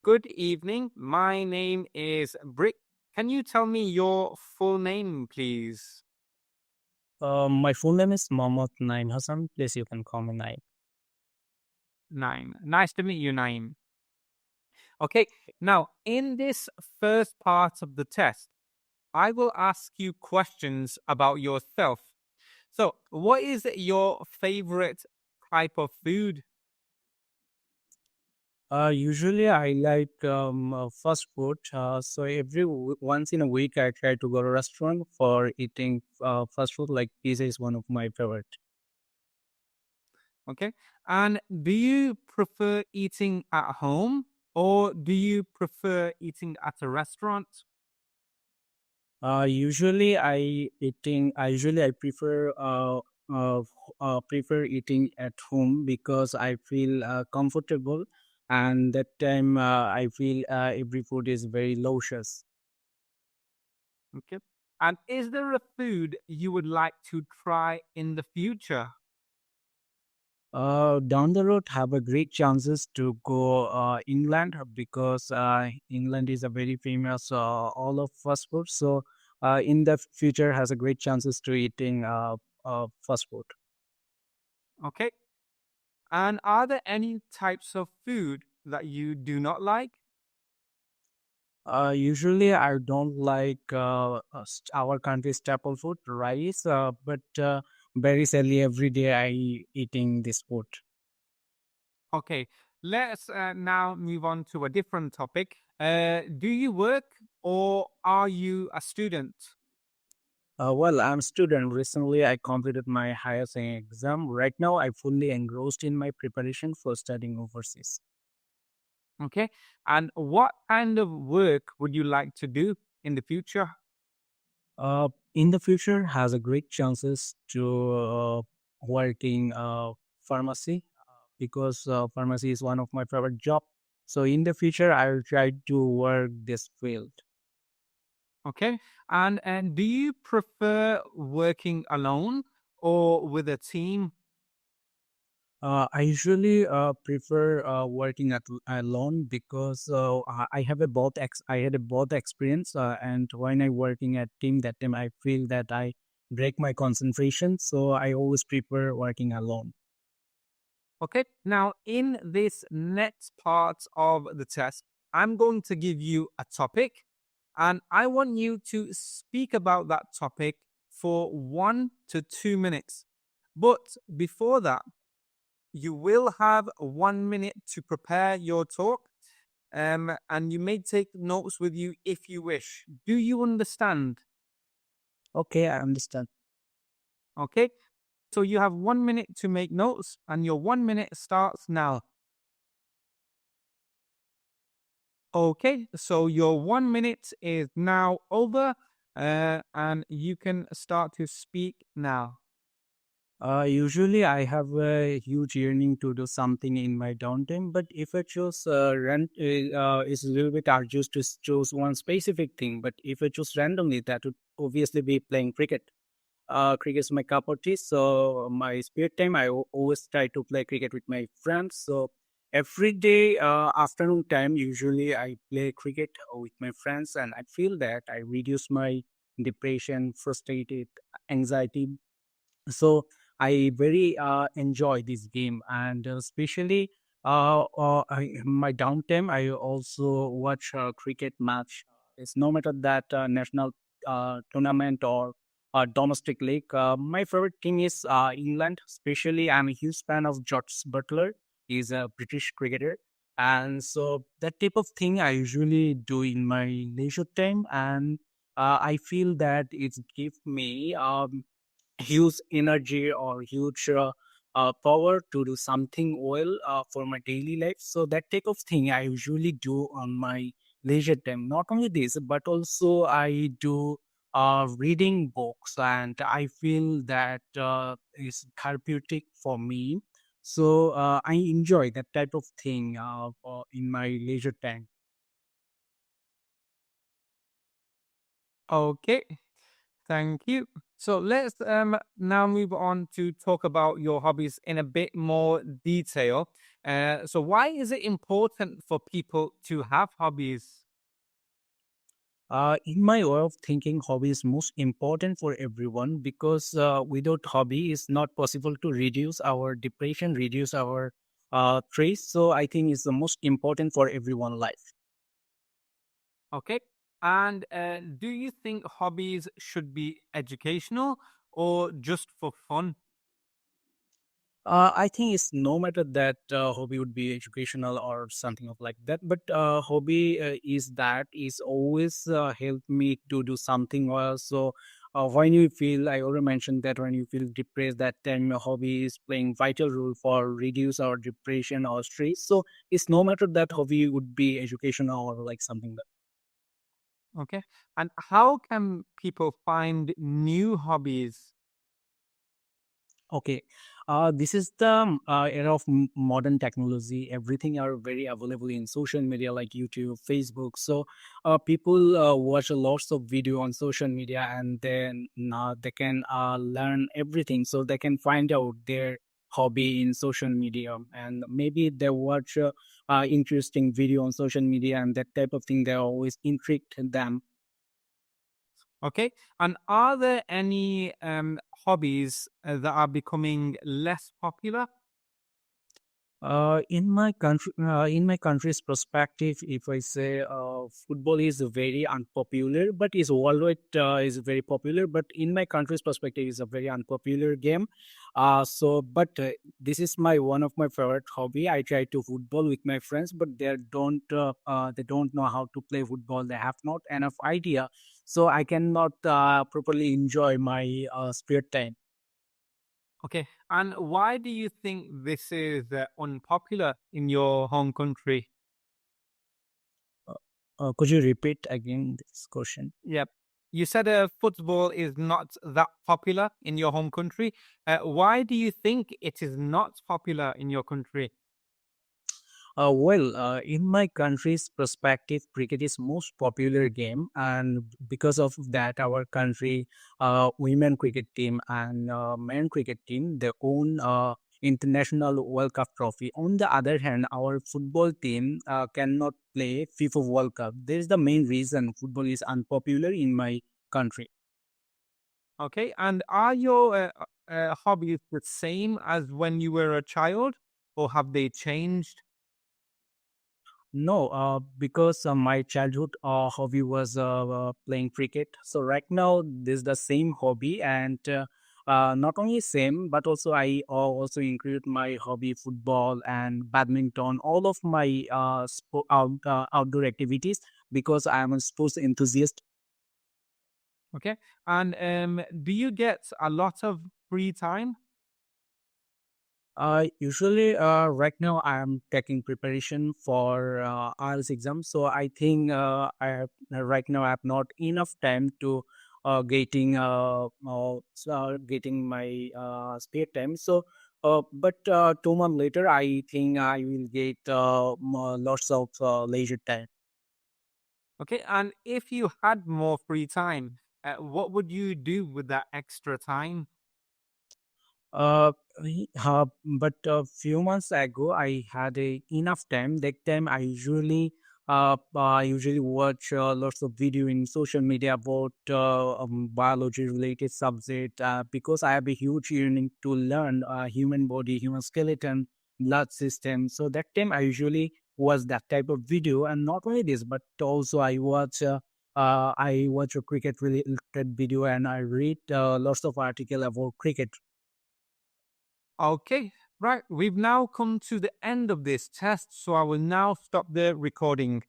Good evening. My name is Brick. Can you tell me your full name, please? My full name is Mohammad Naim Hassan. Please, you can call me Naim. Naim. Nice to meet you, Naim. Okay, now in this first part of the test, I will ask you questions about yourself. So, what is your favorite type of food? Usually, I like fast food. So once in a week, I try to go to a restaurant for eating fast food. Like pizza is one of my favorite. Okay, and do you prefer eating at home or do you prefer eating at a restaurant? Usually, I prefer prefer eating at home because I feel comfortable, and that time I feel every food is very luscious. Okay. And is there a food you would like to try in the future? Down the road, have a great chances to go England because England is a very famous all of fast food. So in the future, has a great chances to eating fast food. Okay. And are there any types of food that you do not like? Usually, I don't like our country's staple food, rice. But very sadly, every day I eating this food. Okay. Let's now move on to a different topic. Do you work or are you a student? Well, I'm a student. Recently, I completed my higher secondary exam. Right now, I'm fully engrossed in my preparation for studying overseas. Okay. And what kind of work would you like to do in the future? In the future, has a great chances to work in pharmacy because pharmacy is one of my favorite job. So in the future, I will try to work this field. Okay. And do you prefer working alone or with a team? I usually prefer working alone because I have a I had a both experience, and when I working at team, that time I feel that I break my concentration, so I always prefer working alone. Okay. Now, in this next part of the test, I'm going to give you a topic and I want you to speak about that topic for 1 to 2 minutes. But before that, you will have 1 minute to prepare your talk. And you may take notes with you if you wish. Do you understand? Okay, I understand. Okay. So you have 1 minute to make notes, and your 1 minute starts now. Okay, so your 1 minute is now over, and you can start to speak now. Usually, I have a huge yearning to do something in my downtime, but if I choose rent, it's a little bit arduous to choose one specific thing. But if I choose randomly, that would obviously be playing cricket. Cricket is my cup of tea. So my spare time, always try to play cricket with my friends. So every day, afternoon time, usually I play cricket with my friends, and I feel that I reduce my depression, frustrated, anxiety. So I very enjoy this game, and especially my downtime, I also watch cricket match. It's no matter that national tournament or domestic league. My favorite team is England. Especially, I'm a huge fan of George Butler. He's a British cricketer, and so that type of thing I usually do in my leisure time, and I feel that it gives me huge energy or huge power to do something well for my daily life. So that type of thing I usually do on my leisure time. Not only this, but also I do reading books, and I feel that is therapeutic for me. So I enjoy that type of thing in my leisure time. Okay, thank you. So let's now move on to talk about your hobbies in a bit more detail. So why is it important for people to have hobbies? In my way of thinking, hobby is most important for everyone because without hobby, it's not possible to reduce our depression, reduce our stress. So I think it's the most important for everyone life. Okay. And do you think hobbies should be educational or just for fun? I think it's no matter that hobby would be educational or something of like that, but hobby is always help me to do something else. So when you feel, I already mentioned that when you feel depressed, that time your hobby is playing vital role for reduce our depression or stress. So it's no matter that hobby would be educational or like something. Okay. And how can people find new hobbies? Okay, this is the era of modern technology. Everything are very available in social media like YouTube, Facebook. So people watch a lots of video on social media, and then they can learn everything. So they can find out their hobby in social media, and maybe they watch interesting video on social media, and that type of thing. They always intrigued them. Okay. And are there any hobbies that are becoming less popular? In my country's perspective, if I say football is very unpopular, but is worldwide is very popular. But in my country's perspective, is a very unpopular game. But this is my one of my favorite hobby. I try to football with my friends, but they don't know how to play football. They have not enough idea, so I cannot properly enjoy my spare time. Okay. And why do you think this is unpopular in your home country? Uh, could you repeat again this question? Yep. You said football is not that popular in your home country. Why do you think it is not popular in your country? In my country's perspective, cricket is most popular game, and because of that, our country, women cricket team and men cricket team, they own international World Cup trophy. On the other hand, our football team cannot play FIFA World Cup. This is the main reason football is unpopular in my country. Okay. And are your hobbies the same as when you were a child, or have they changed? No, because my childhood hobby was playing cricket. So right now, this is the same hobby, and not only same, but also I also include my hobby football and badminton, all of my outdoor activities because I am a sports enthusiast. Okay. And do you get a lot of free time? Usually, right now I am taking preparation for IELTS exam. So I think right now I have not enough time to getting my spare time. So, but 2 months later, I think I will get lots of leisure time. Okay. And if you had more free time, what would you do with that extra time? Uh, but a few months ago, I had enough time. That time, I usually watch lots of video in social media about biology related subject because I have a huge yearning to learn human body, human skeleton, blood system. So that time, I usually watch that type of video, and not only this, but also I watch a cricket related video, and I read lots of article about cricket. Okay, right. We've now come to the end of this test, so I will now stop the recording.